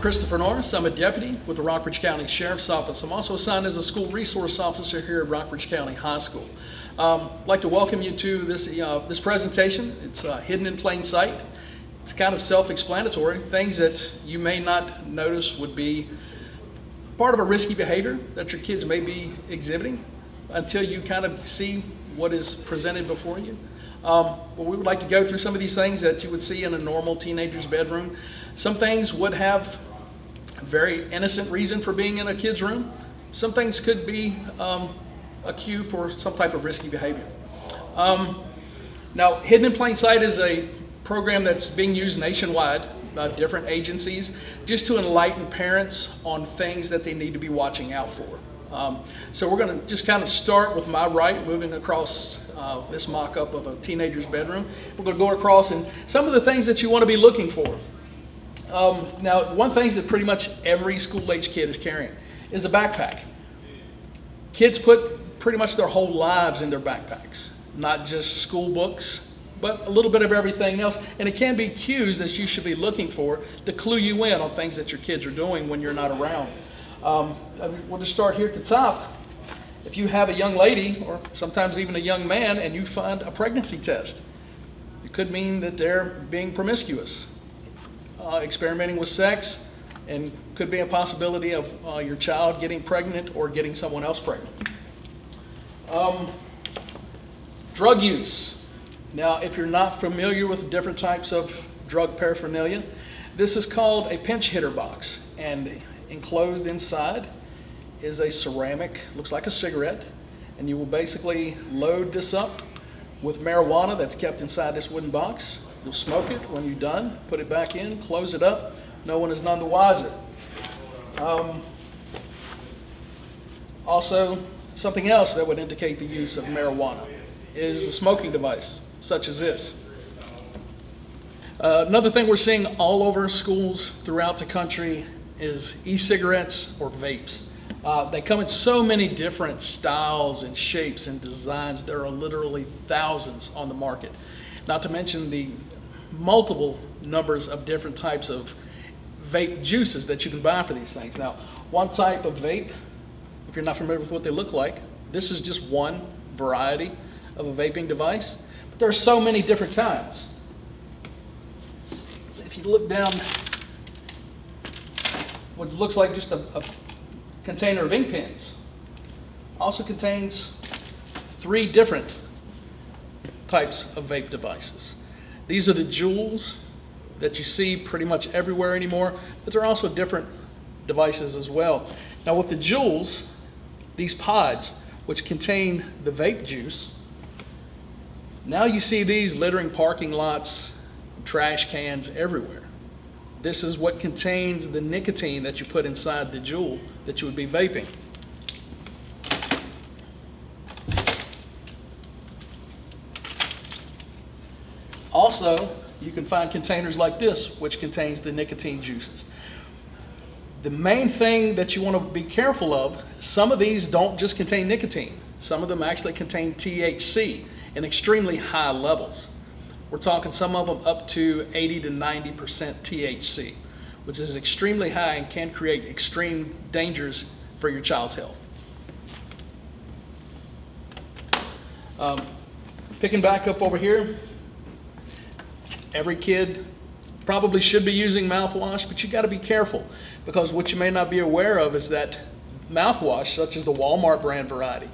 Christopher Norris. I'm a deputy with the Rockbridge County Sheriff's Office. I'm also assigned as a school resource officer here at Rockbridge County High School. I'd like to welcome you to this presentation. It's hidden in plain sight. It's kind of self-explanatory. Things that you may not notice would be part of a risky behavior that your kids may be exhibiting until you kind of see what is presented before you. Well, we would like to go through some of these things that you would see in a normal teenager's bedroom. Some things would have a very innocent reason for being in a kid's room. Some things could be a cue for some type of risky behavior. Now, Hidden in Plain Sight is a program that's being used nationwide by different agencies just to enlighten parents on things that they need to be watching out for. So we're going to just kind of start with my right, moving across this mock-up of a teenager's bedroom. We're going to go across and some of the things that you want to be looking for. Now, one thing that pretty much every school-age kid is carrying is a backpack. Kids put pretty much their whole lives in their backpacks, not just school books, but a little bit of everything else. And it can be cues that you should be looking for to clue you in on things that your kids are doing when you're not around. We'll just start here at the top. If you have a young lady, or sometimes even a young man, and you find a pregnancy test, it could mean that they're being promiscuous, experimenting with sex, and could be a possibility of your child getting pregnant or getting someone else pregnant. Drug use. Now, if you're not familiar with different types of drug paraphernalia, this is called a pinch hitter box, and enclosed inside is a ceramic, looks like a cigarette, and you will basically load this up with marijuana that's kept inside this wooden box. You'll smoke it. When you're done, put it back in, close it up. No one is none the wiser. Also, something else that would indicate the use of marijuana is a smoking device, such as this. Another thing we're seeing all over schools throughout the country is e-cigarettes or vapes. They come in so many different styles and shapes and designs. There are literally thousands on the market. Not to mention the multiple numbers of different types of vape juices that you can buy for these things. Now, one type of vape, if you're not familiar with what they look like, this is just one variety of a vaping device, but there are so many different kinds. If you look down, what looks like just a container of ink pens also contains 3 different types of vape devices. These are the jewels that you see pretty much everywhere anymore, but there are also different devices as well. Now with the jewels, these pods, which contain the vape juice, now you see these littering parking lots, trash cans everywhere. This is what contains the nicotine that you put inside the jewel that you would be vaping. Also, you can find containers like this, which contains the nicotine juices. The main thing that you want to be careful of, some of these don't just contain nicotine. Some of them actually contain THC in extremely high levels. We're talking some of them up to 80 to 90% THC, which is extremely high and can create extreme dangers for your child's health. Picking back up over here, every kid probably should be using mouthwash, but you got to be careful because what you may not be aware of is that mouthwash, such as the Walmart brand variety,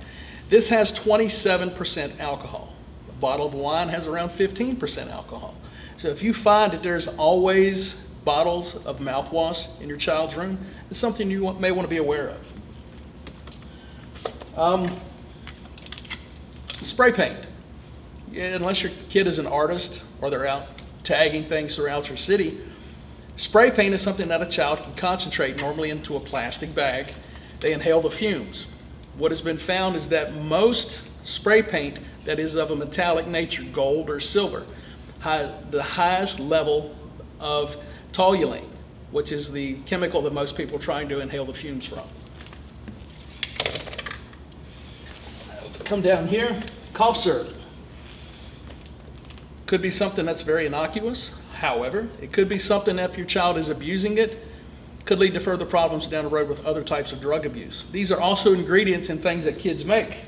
this has 27% alcohol. A bottle of wine has around 15% alcohol. So if you find that there's always bottles of mouthwash in your child's room, it's something you may want to be aware of. Spray paint. Unless your kid is an artist or they're out tagging things throughout your city, spray paint is something that a child can concentrate normally into a plastic bag. They inhale the fumes. What has been found is that most spray paint that is of a metallic nature, gold or silver, has the highest level of toluene, which is the chemical that most people are trying to inhale the fumes from. Come down here, cough syrup. Could be something that's very innocuous. However, it could be something that if your child is abusing it, could lead to further problems down the road with other types of drug abuse. These are also ingredients in things that kids make.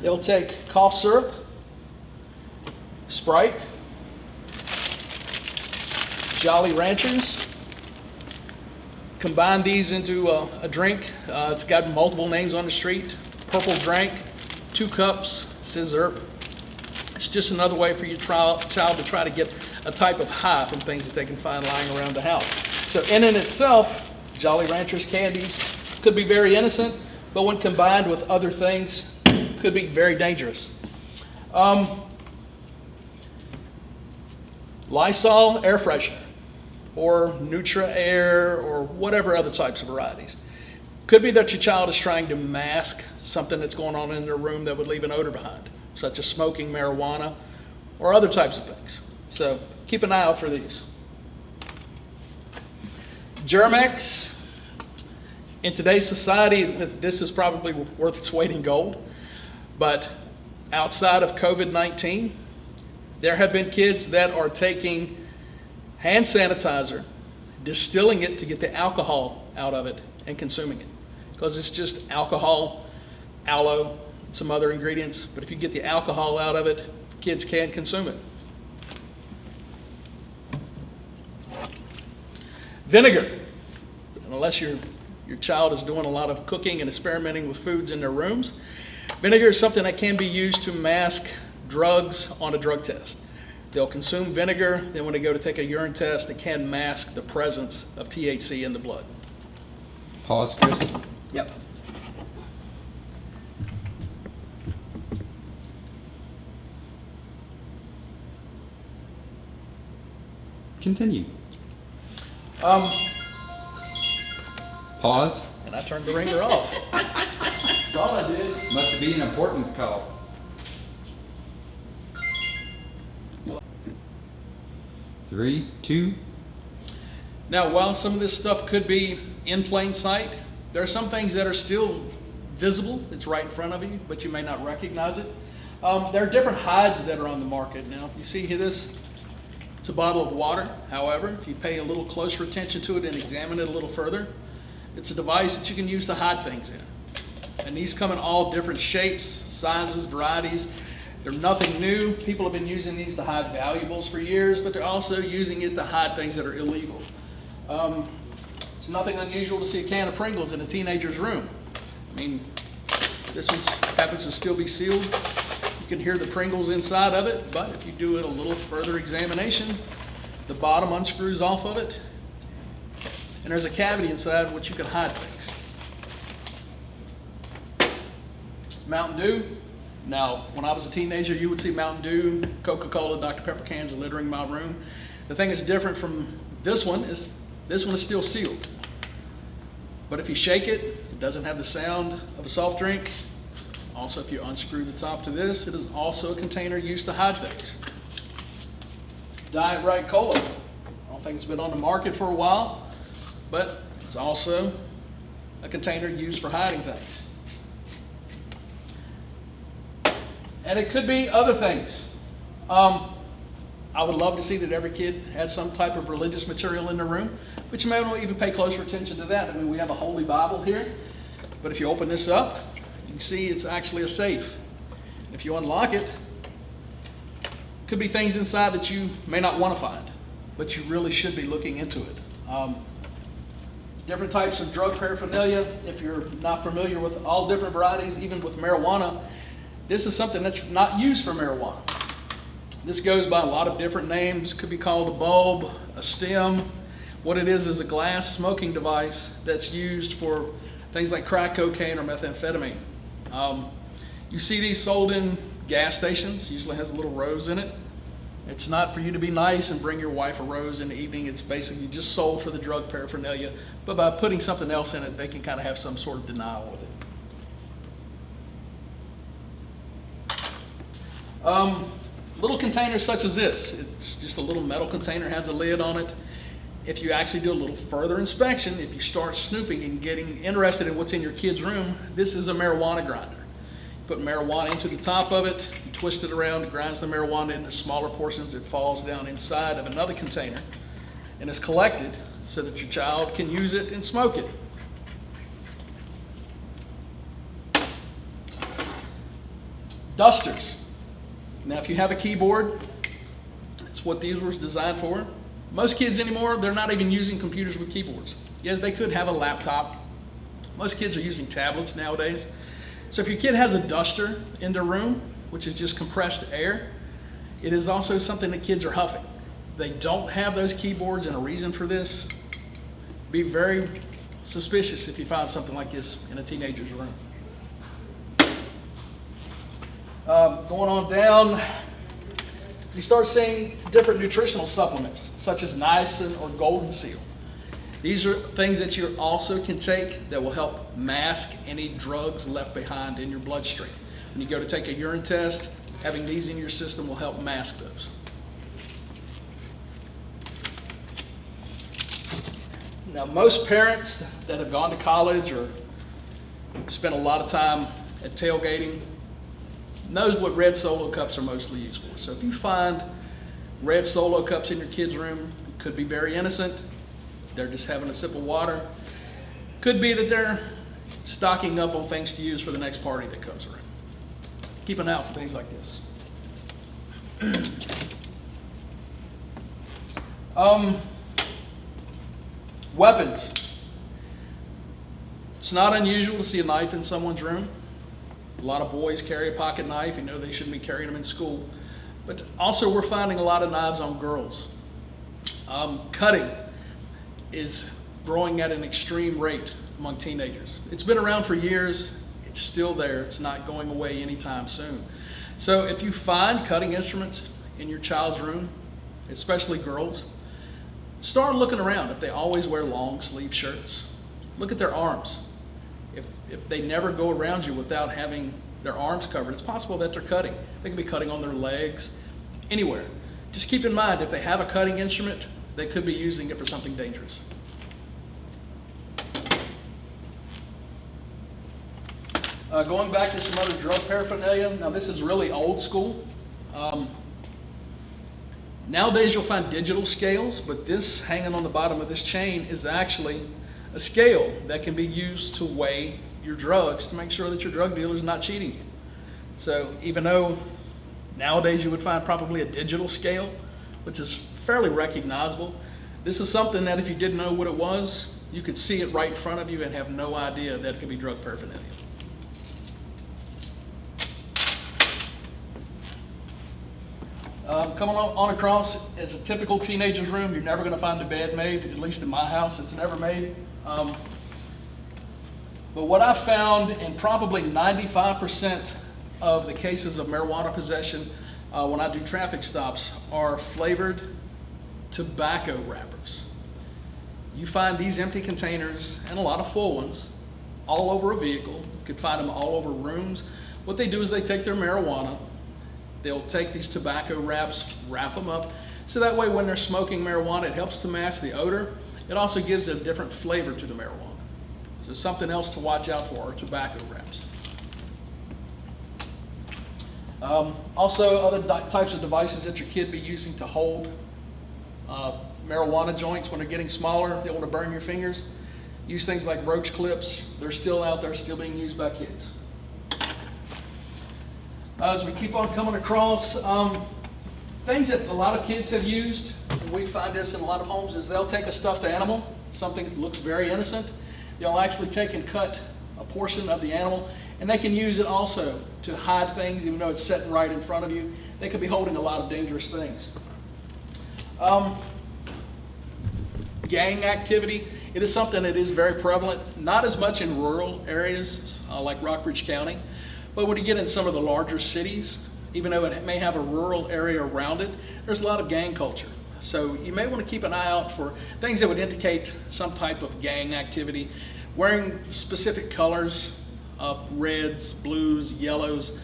They'll take cough syrup, Sprite, Jolly Ranchers, combine these into a drink. It's got multiple names on the street. Purple drink, 2 cups, scissor. It's just another way for your child to try to get a type of high from things that they can find lying around the house. So in and itself, Jolly Ranchers candies could be very innocent, but when combined with other things, could be very dangerous. Lysol air freshener, or Nutra Air, or whatever other types of varieties. Could be that your child is trying to mask something that's going on in their room that would leave an odor behind, such as smoking marijuana or other types of things. So keep an eye out for these. Germ-X. In today's society, this is probably worth its weight in gold. But outside of COVID-19, there have been kids that are taking hand sanitizer, distilling it to get the alcohol out of it, and consuming it. Because it's just alcohol, aloe, and some other ingredients. But if you get the alcohol out of it, kids can't consume it. Vinegar. Unless your child is doing a lot of cooking and experimenting with foods in their rooms, vinegar is something that can be used to mask drugs on a drug test. They'll consume vinegar, then when they go to take a urine test, it can mask the presence of THC in the blood. Pause, Chris. Yep. Continue. Pause. And I turned the ringer off. That's all I did. Must be an important call. Three, two. Now, while some of this stuff could be in plain sight, there are some things that are still visible. It's right in front of you, but you may not recognize it. There are different hides that are on the market. Now, if you see here this, it's a bottle of water. However, if you pay a little closer attention to it and examine it a little further, it's a device that you can use to hide things in. And these come in all different shapes, sizes, varieties. They're nothing new. People have been using these to hide valuables for years, but they're also using it to hide things that are illegal. It's nothing unusual to see a can of Pringles in a teenager's room. I mean, this one happens to still be sealed. You can hear the Pringles inside of it, but if you do it a little further examination, the bottom unscrews off of it, and there's a cavity inside in which you can hide things. Mountain Dew. Now, when I was a teenager, you would see Mountain Dew, Coca-Cola, Dr. Pepper cans littering my room. The thing that's different from this one is still sealed. But if you shake it, it doesn't have the sound of a soft drink. Also, if you unscrew the top to this, it is also a container used to hide things. Diet Right Cola. I don't think it's been on the market for a while, but it's also a container used for hiding things. And it could be other things. I would love to see that every kid has some type of religious material in their room, but you may not even pay closer attention to that. I mean, we have a Holy Bible here, but if you open this up, you can see it's actually a safe. If you unlock it, could be things inside that you may not want to find, but you really should be looking into it. Different types of drug paraphernalia, if you're not familiar with all different varieties, even with marijuana, this is something that's not used for marijuana. This goes by a lot of different names. Could be called a bulb, a stem. What it is a glass smoking device that's used for things like crack cocaine or methamphetamine. You see these sold in gas stations. Usually has a little rose in it. It's not for you to be nice and bring your wife a rose in the evening. It's basically just sold for the drug paraphernalia. But by putting something else in it, they can kind of have some sort of denial with it. Little containers such as this. It's just a little metal container, has a lid on it. If you actually do a little further inspection, if you start snooping and getting interested in what's in your kid's room, this is a marijuana grinder. You put marijuana into the top of it, you twist it around, it grinds the marijuana into smaller portions, it falls down inside of another container and is collected so that your child can use it and smoke it. Dusters. Now, if you have a keyboard, that's what these were designed for. Most kids anymore, they're not even using computers with keyboards. Yes, they could have a laptop. Most kids are using tablets nowadays. So if your kid has a duster in their room, which is just compressed air, it is also something that kids are huffing. They don't have those keyboards, and a reason for this. Be very suspicious if you find something like this in a teenager's room. Going on down, you start seeing different nutritional supplements, such as niacin or golden seal. These are things that you also can take that will help mask any drugs left behind in your bloodstream. When you go to take a urine test, having these in your system will help mask those. Now, most parents that have gone to college or spent a lot of time at tailgating knows what red Solo cups are mostly used for. So if you find red Solo cups in your kid's room, it could be very innocent. They're just having a sip of water. Could be that they're stocking up on things to use for the next party that comes around. Keep an eye out for things like this. Weapons. It's not unusual to see a knife in someone's room. A lot of boys carry a pocket knife. You know they shouldn't be carrying them in school. But also we're finding a lot of knives on girls. Cutting is growing at an extreme rate among teenagers. It's been around for years. It's still there. It's not going away anytime soon. So if you find cutting instruments in your child's room, especially girls, start looking around. If they always wear long sleeve shirts, look at their arms. If they never go around you without having their arms covered, it's possible that they're cutting. They could be cutting on their legs, anywhere. Just keep in mind, if they have a cutting instrument, they could be using it for something dangerous. Going back to some other drug paraphernalia, now this is really old school. Nowadays you'll find digital scales, but this hanging on the bottom of this chain is actually a scale that can be used to weigh your drugs to make sure that your drug dealer is not cheating you. So even though nowadays you would find probably a digital scale, which is fairly recognizable, this is something that if you didn't know what it was, you could see it right in front of you and have no idea that it could be drug paraphernalia. Coming on across is a typical teenager's room. You're never going to find a bed made, at least in my house, it's never made. But what I found in probably 95% of the cases of marijuana possession when I do traffic stops are flavored tobacco wrappers. You find these empty containers, and a lot of full ones, all over a vehicle. You could find them all over rooms. What they do is they take their marijuana, they'll take these tobacco wraps, wrap them up, so that way when they're smoking marijuana, it helps to mask the odor. It also gives a different flavor to the marijuana. So something else to watch out for are tobacco wraps. Also, other types of devices that your kid be using to hold marijuana joints when they're getting smaller, they want to burn your fingers. Use things like roach clips. They're still out there, still being used by kids. As we keep on coming across, things that a lot of kids have used, and we find this in a lot of homes, is they'll take a stuffed animal, something that looks very innocent. They'll actually take and cut a portion of the animal, and they can use it also to hide things, even though it's sitting right in front of you. They could be holding a lot of dangerous things. Gang activity, it is something that is very prevalent, not as much in rural areas like Rockbridge County, but when you get in some of the larger cities, even though it may have a rural area around it, there's a lot of gang culture. So you may want to keep an eye out for things that would indicate some type of gang activity. Wearing specific colors, reds, blues, yellows,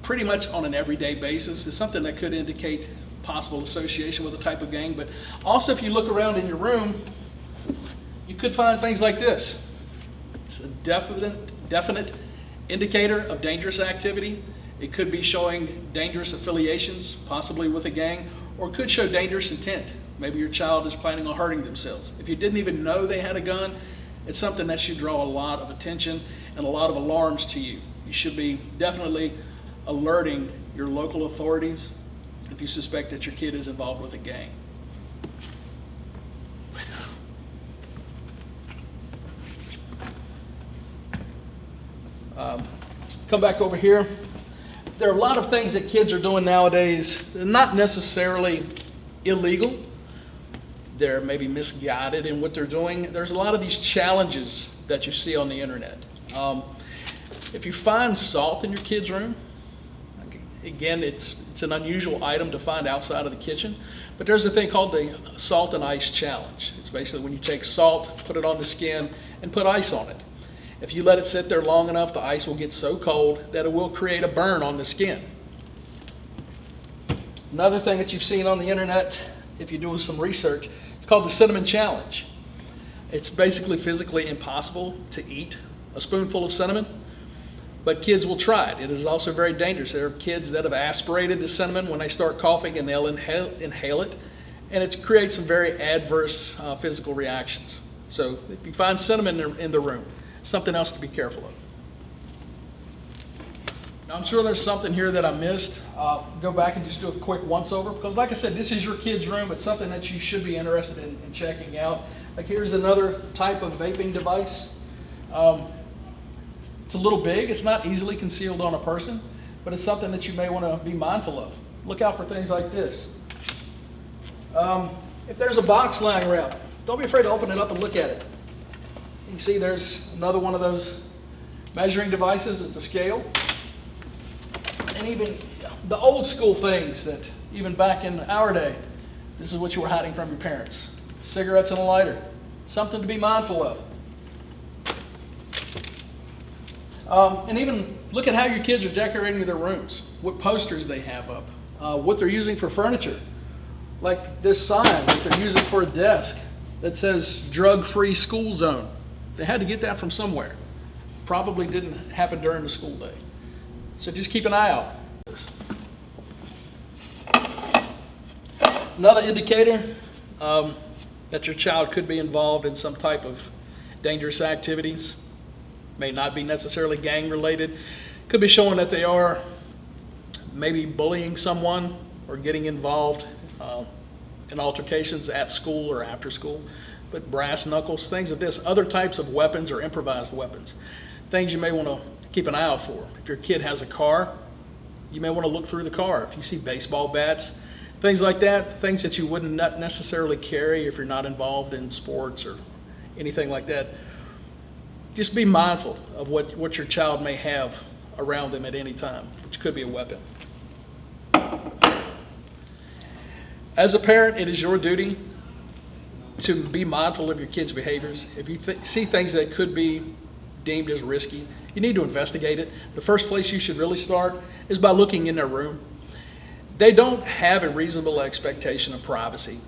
pretty much on an everyday basis is something that could indicate possible association with a type of gang. But also if you look around in your room, you could find things like this. It's a definite indicator of dangerous activity. It could be showing dangerous affiliations, possibly with a gang, or it could show dangerous intent. Maybe your child is planning on hurting themselves. If you didn't even know they had a gun, it's something that should draw a lot of attention and a lot of alarms to you. You should be definitely alerting your local authorities if you suspect that your kid is involved with a gang. Come back over here. There are a lot of things that kids are doing nowadays. They're not necessarily illegal. They're maybe misguided in what they're doing. There's a lot of these challenges that you see on the internet. If you find salt in your kid's room, again, it's an unusual item to find outside of the kitchen, but there's a thing called the salt and ice challenge. It's basically when you take salt, put it on the skin, and put ice on it. If you let it sit there long enough, the ice will get so cold that it will create a burn on the skin. Another thing that you've seen on the internet, if you do some research, it's called the cinnamon challenge. It's basically physically impossible to eat a spoonful of cinnamon, but kids will try it. It is also very dangerous. There are kids that have aspirated the cinnamon when they start coughing, and they'll inhale it, and it creates some very adverse physical reactions. So if you find cinnamon in the room, something else to be careful of. Now, I'm sure there's something here that I missed. Go back and just do a quick once over, because like I said, this is your kid's room. It's something that you should be interested in checking out. Like, here's another type of vaping device. It's a little big. It's not easily concealed on a person, but it's something that you may want to be mindful of. Look out for things like this. If there's a box lying around, don't be afraid to open it up and look at it. You can see there's another one of those measuring devices. It's a scale. And even the old school things that even back in our day, this is what you were hiding from your parents. Cigarettes and a lighter. Something to be mindful of. And even look at how your kids are decorating their rooms. What posters they have up. What they're using for furniture. Like this sign that they're using for a desk that says drug-free school zone. They had to get that from somewhere. Probably didn't happen during the school day. So just keep an eye out. Another indicator that your child could be involved in some type of dangerous activities. May not be necessarily gang related. Could be showing that they are maybe bullying someone or getting involved in altercations at school or after school. But brass knuckles, things of this, other types of weapons or improvised weapons. Things you may want to keep an eye out for. If your kid has a car, you may want to look through the car. If you see baseball bats, things like that, things that you wouldn't necessarily carry if you're not involved in sports or anything like that. Just be mindful of what your child may have around them at any time, which could be a weapon. As a parent, it is your duty to be mindful of your kids' behaviors. If you see things that could be deemed as risky, you need to investigate it. The first place you should really start is by looking in their room. They don't have a reasonable expectation of privacy.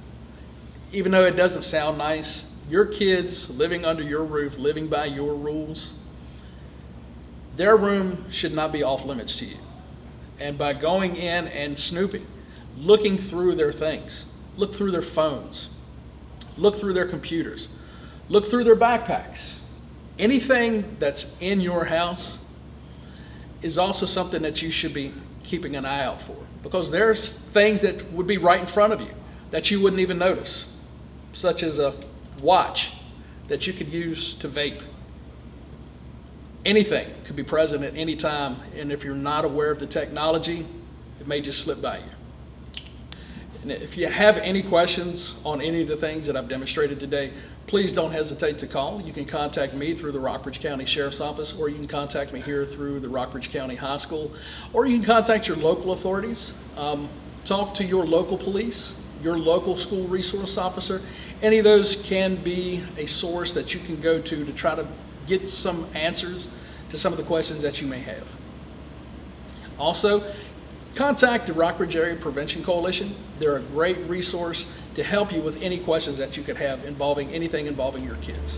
Even though it doesn't sound nice, your kids living under your roof, living by your rules, their room should not be off limits to you. And by going in and snooping, looking through their things, look through their phones, look through their computers, look through their backpacks. Anything that's in your house is also something that you should be keeping an eye out for, because there's things that would be right in front of you that you wouldn't even notice, such as a watch that you could use to vape. Anything could be present at any time, and if you're not aware of the technology, it may just slip by you. And if you have any questions on any of the things that I've demonstrated today, please don't hesitate to call. You can contact me through the Rockbridge County Sheriff's Office, or you can contact me here through the Rockbridge County High School, or you can contact your local authorities. Talk to your local police, your local school resource officer. Any of those can be a source that you can go to try to get some answers to some of the questions that you may have. Also, contact the Rockbridge Area Prevention Coalition. They're a great resource to help you with any questions that you could have involving anything involving your kids.